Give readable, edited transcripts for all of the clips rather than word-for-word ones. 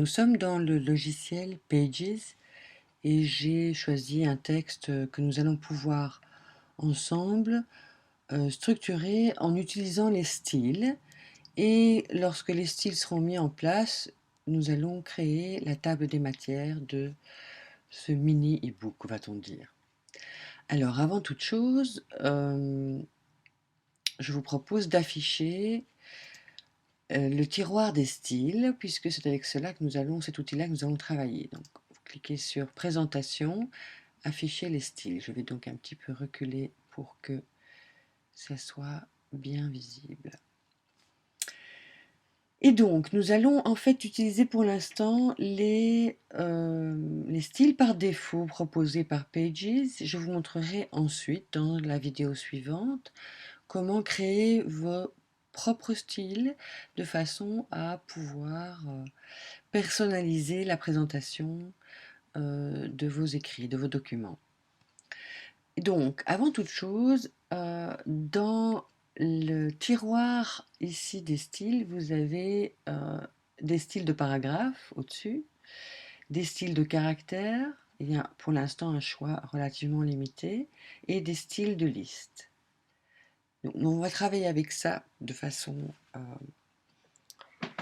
sommes dans le logiciel Pages et j'ai choisi un texte que nous allons pouvoir ensemble structurer en utilisant les styles. Et lorsque les styles seront mis en place, nous allons créer la table des matières de ce mini e-book, va-t-on dire. Alors, avant toute chose, je vous propose d'afficher le tiroir des styles, puisque c'est avec cela que cet outil-là que nous allons travailler. Donc, vous cliquez sur Présentation, Afficher les styles. Je vais donc un petit peu reculer pour que ça soit bien visible. Et donc, nous allons en fait utiliser pour l'instant les styles par défaut proposés par Pages. Je vous montrerai ensuite, dans la vidéo suivante, comment créer vos propres styles de façon à pouvoir personnaliser la présentation de vos écrits, de vos documents. Donc, avant toute chose, dans le tiroir ici des styles, vous avez des styles de paragraphes au-dessus, des styles de caractères, il y a pour l'instant un choix relativement limité, et des styles de liste. Donc, on va travailler avec ça de façon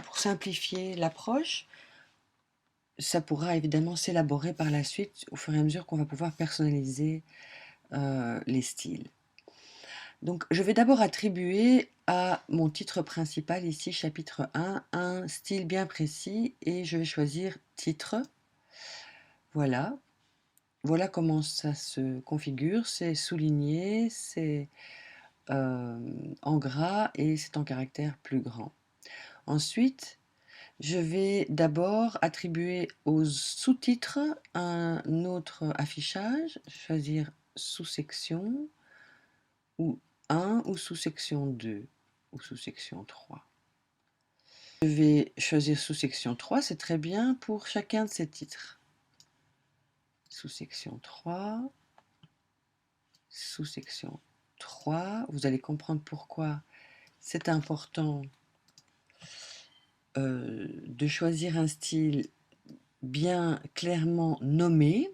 pour simplifier l'approche. Ça pourra évidemment s'élaborer par la suite au fur et à mesure qu'on va pouvoir personnaliser les styles. Donc, je vais d'abord attribuer à mon titre principal, ici, chapitre 1, un style bien précis et je vais choisir titre. Voilà. Voilà comment ça se configure. C'est souligné, c'est en gras et c'est en caractère plus grand. Ensuite, je vais d'abord attribuer aux sous-titres un autre affichage, choisir sous-section ou 1 ou sous-section 2 ou sous-section 3. Je vais choisir sous-section 3, c'est très bien pour chacun de ces titres. Sous-section 3, sous-section 3, vous allez comprendre pourquoi c'est important de choisir un style bien clairement nommé,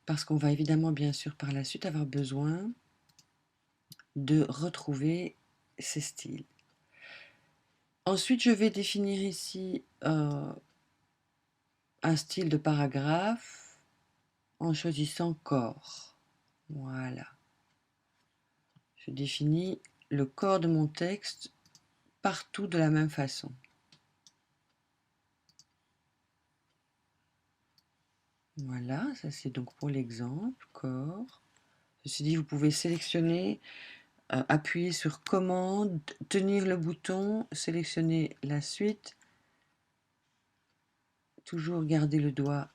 parce qu'on va évidemment bien sûr par la suite avoir besoin de retrouver ces styles. Ensuite, je vais définir ici un style de paragraphe en choisissant corps. Voilà. Je définis le corps de mon texte partout de la même façon. Voilà, ça c'est donc pour l'exemple, corps. Ceci dit, vous pouvez sélectionner, appuyer sur commande, tenir le bouton, sélectionner la suite, toujours garder le doigt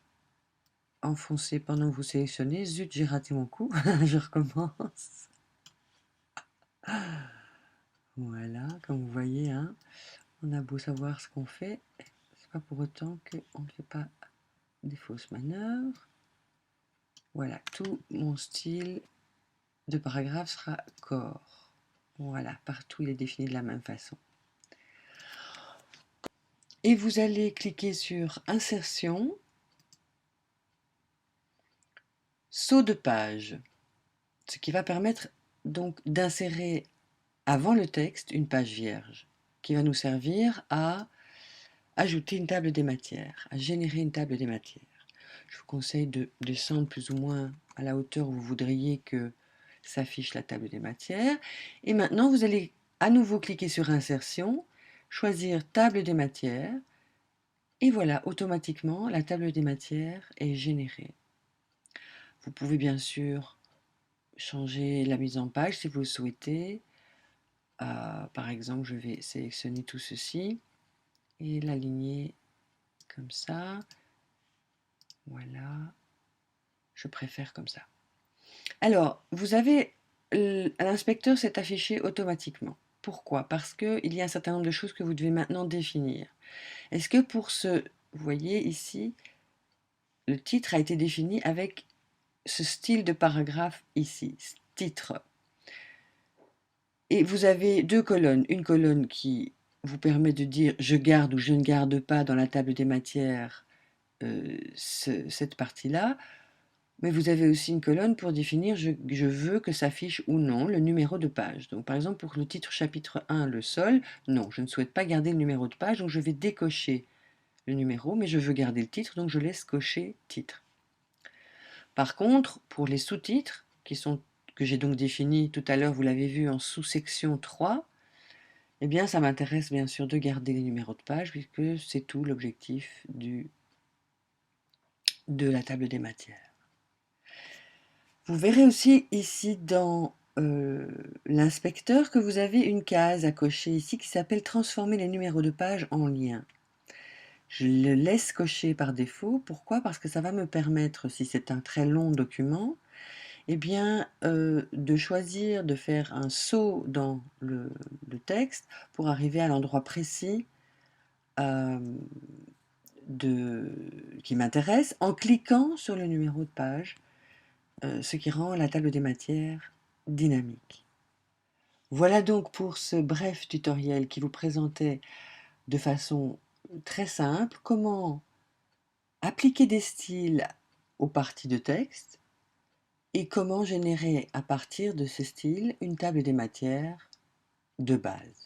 enfoncé pendant que vous sélectionnez. Zut, j'ai raté mon coup, je recommence. Voilà, comme vous voyez, hein, on a beau savoir ce qu'on fait, c'est pas pour autant qu'on ne fait pas des fausses manœuvres. Voilà, tout mon style de paragraphe sera corps. Voilà, partout il est défini de la même façon. Et vous allez cliquer sur Insertion, Saut de page, ce qui va permettre donc d'insérer avant le texte une page vierge, qui va nous servir à ajouter une table des matières, à générer une table des matières. Je vous conseille de descendre plus ou moins à la hauteur où vous voudriez que s'affiche la table des matières. Et maintenant, vous allez à nouveau cliquer sur Insertion, choisir Table des matières, et voilà, automatiquement, la table des matières est générée. Vous pouvez bien sûr changer la mise en page si vous le souhaitez. Par exemple, je vais sélectionner tout ceci et l'aligner comme ça. Voilà, je préfère comme ça. Alors, vous avez l'inspecteur s'est affiché automatiquement. Pourquoi? Parce qu'il y a un certain nombre de choses que vous devez maintenant définir. Est-ce que pour ce, vous voyez ici, le titre a été défini avec ce style de paragraphe ici, titre. Et vous avez deux colonnes, une colonne qui vous permet de dire je garde ou je ne garde pas dans la table des matières cette partie-là, mais vous avez aussi une colonne pour définir je veux que s'affiche ou non le numéro de page. Donc par exemple pour le titre chapitre 1, le sol, non, je ne souhaite pas garder le numéro de page, donc je vais décocher le numéro, mais je veux garder le titre, donc je laisse cocher titre. Par contre, pour les sous-titres, que j'ai donc définis tout à l'heure, vous l'avez vu en sous-section 3, eh bien ça m'intéresse bien sûr de garder les numéros de page, puisque c'est tout l'objectif de la table des matières. Vous verrez aussi ici dans l'inspecteur que vous avez une case à cocher ici qui s'appelle transformer les numéros de page en lien. Je le laisse cocher par défaut. Pourquoi? Parce que ça va me permettre, si c'est un très long document, eh bien, de choisir de faire un saut dans le texte pour arriver à l'endroit précis qui m'intéresse en cliquant sur le numéro de page, ce qui rend la table des matières dynamique. Voilà donc pour ce bref tutoriel qui vous présentait de façon très simple comment appliquer des styles aux parties de texte et comment générer à partir de ces styles une table des matières de base.